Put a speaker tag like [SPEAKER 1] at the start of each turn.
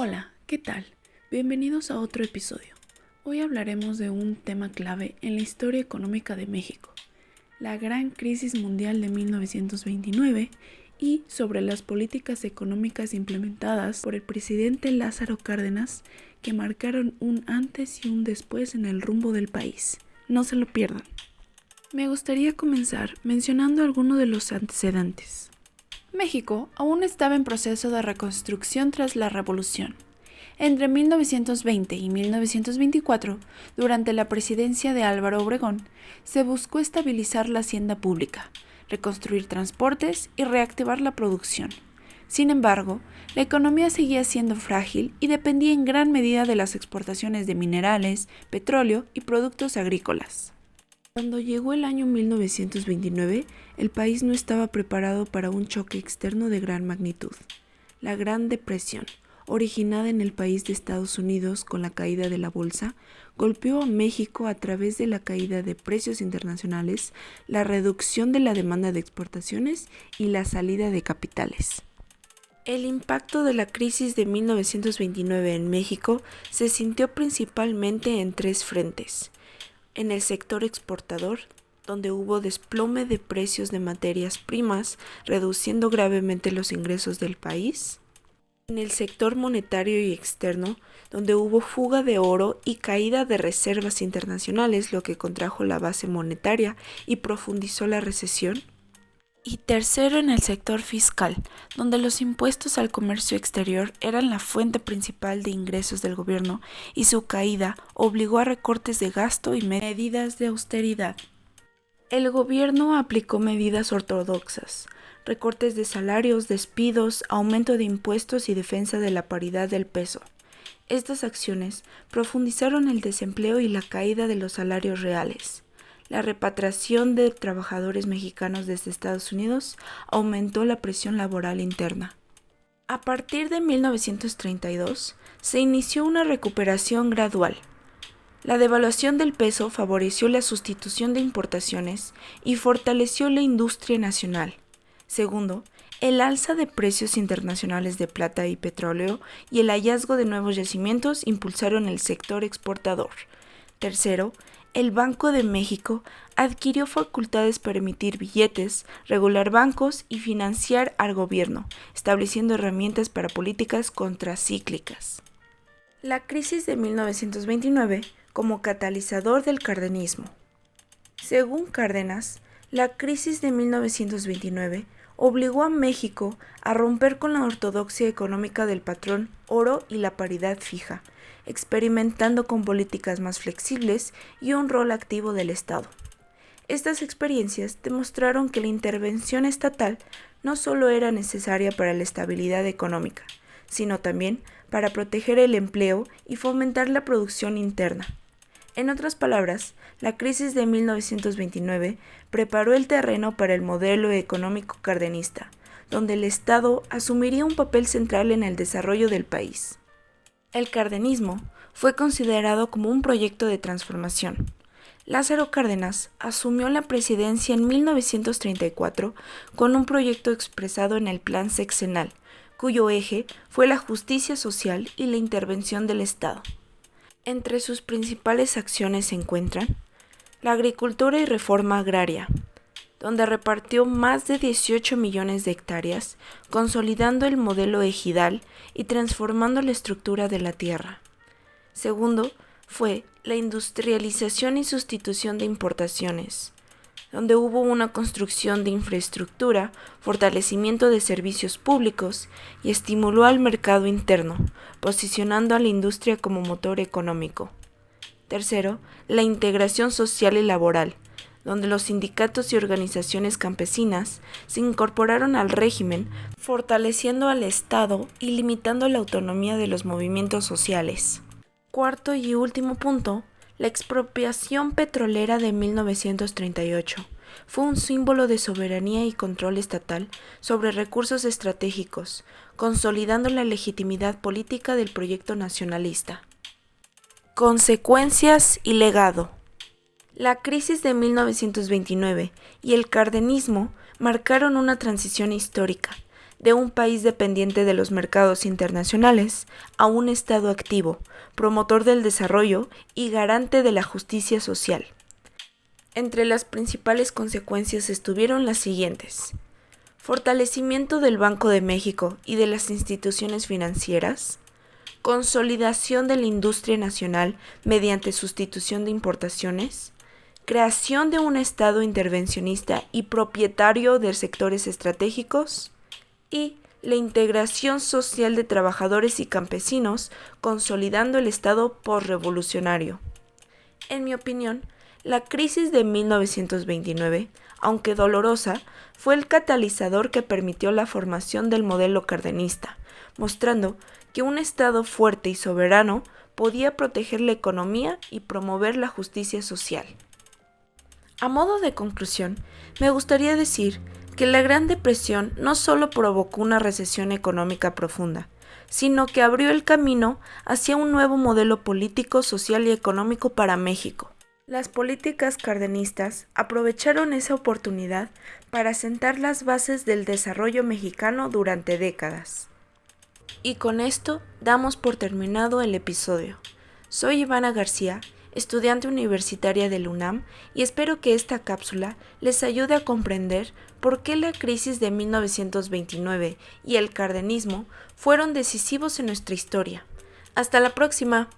[SPEAKER 1] Hola, ¿qué tal? Bienvenidos a otro episodio. Hoy hablaremos de un tema clave en la historia económica de México, la gran crisis mundial de 1929 y sobre las políticas económicas implementadas por el presidente Lázaro Cárdenas que marcaron un antes y un después en el rumbo del país. No se lo pierdan. Me gustaría comenzar mencionando algunos de los antecedentes. México aún estaba en proceso de reconstrucción tras la Revolución. Entre 1920 y 1924, durante la presidencia de Álvaro Obregón, se buscó estabilizar la hacienda pública, reconstruir transportes y reactivar la producción. Sin embargo, la economía seguía siendo frágil y dependía en gran medida de las exportaciones de minerales, petróleo y productos agrícolas. Cuando llegó el año 1929, el país no estaba preparado para un choque externo de gran magnitud. La Gran Depresión, originada en el país de Estados Unidos con la caída de la bolsa, golpeó a México a través de la caída de precios internacionales, la reducción de la demanda de exportaciones y la salida de capitales. El impacto de la crisis de 1929 en México se sintió principalmente en tres frentes. En el sector exportador, donde hubo desplome de precios de materias primas, reduciendo gravemente los ingresos del país. En el sector monetario y externo, donde hubo fuga de oro y caída de reservas internacionales, lo que contrajo la base monetaria y profundizó la recesión. Y tercero, en el sector fiscal, donde los impuestos al comercio exterior eran la fuente principal de ingresos del gobierno y su caída obligó a recortes de gasto y medidas de austeridad. El gobierno aplicó medidas ortodoxas, recortes de salarios, despidos, aumento de impuestos y defensa de la paridad del peso. Estas acciones profundizaron el desempleo y la caída de los salarios reales. La repatriación de trabajadores mexicanos desde Estados Unidos aumentó la presión laboral interna. A partir de 1932, se inició una recuperación gradual. La devaluación del peso favoreció la sustitución de importaciones y fortaleció la industria nacional. Segundo, el alza de precios internacionales de plata y petróleo y el hallazgo de nuevos yacimientos impulsaron el sector exportador. Tercero, el Banco de México adquirió facultades para emitir billetes, regular bancos y financiar al gobierno, estableciendo herramientas para políticas contracíclicas. La crisis de 1929 como catalizador del cardenismo. Según Cárdenas, la crisis de 1929 obligó a México a romper con la ortodoxia económica del patrón oro y la paridad fija, experimentando con políticas más flexibles y un rol activo del Estado. Estas experiencias demostraron que la intervención estatal no solo era necesaria para la estabilidad económica, sino también para proteger el empleo y fomentar la producción interna. En otras palabras, la crisis de 1929 preparó el terreno para el modelo económico cardenista, donde el Estado asumiría un papel central en el desarrollo del país. El cardenismo fue considerado como un proyecto de transformación. Lázaro Cárdenas asumió la presidencia en 1934 con un proyecto expresado en el Plan Sexenal, cuyo eje fue la justicia social y la intervención del Estado. Entre sus principales acciones se encuentran la agricultura y reforma agraria, donde repartió más de 18 millones de hectáreas, consolidando el modelo ejidal y transformando la estructura de la tierra. Segundo, fue la industrialización y sustitución de importaciones, donde hubo una construcción de infraestructura, fortalecimiento de servicios públicos y estimuló al mercado interno, posicionando a la industria como motor económico. Tercero, la integración social y laboral, donde los sindicatos y organizaciones campesinas se incorporaron al régimen, fortaleciendo al Estado y limitando la autonomía de los movimientos sociales. Cuarto y último punto, la expropiación petrolera de 1938 fue un símbolo de soberanía y control estatal sobre recursos estratégicos, consolidando la legitimidad política del proyecto nacionalista. Consecuencias y legado. La crisis de 1929 y el cardenismo marcaron una transición histórica,
[SPEAKER 2] de un país dependiente de los mercados internacionales a un Estado activo, promotor del desarrollo y garante de la justicia social. Entre las principales consecuencias estuvieron las siguientes: fortalecimiento del Banco de México y de las instituciones financieras, consolidación de la industria nacional mediante sustitución de importaciones, creación de un Estado intervencionista y propietario de sectores estratégicos, y la integración social de trabajadores y campesinos, consolidando el Estado posrevolucionario. En mi opinión, la crisis de 1929, aunque dolorosa, fue el catalizador que permitió la formación del modelo cardenista, mostrando que un Estado fuerte y soberano podía proteger la economía y promover la justicia social. A modo de conclusión, me gustaría decir que la Gran Depresión no solo provocó una recesión económica profunda, sino que abrió el camino hacia un nuevo modelo político, social y económico para México. Las políticas cardenistas aprovecharon esa oportunidad para sentar las bases del desarrollo mexicano durante décadas. Y con esto damos por terminado el episodio. Soy Ivana García, estudiante universitaria del UNAM, y espero que esta cápsula les ayude a comprender por qué la crisis de 1929 y el cardenismo fueron decisivos en nuestra historia. Hasta la próxima.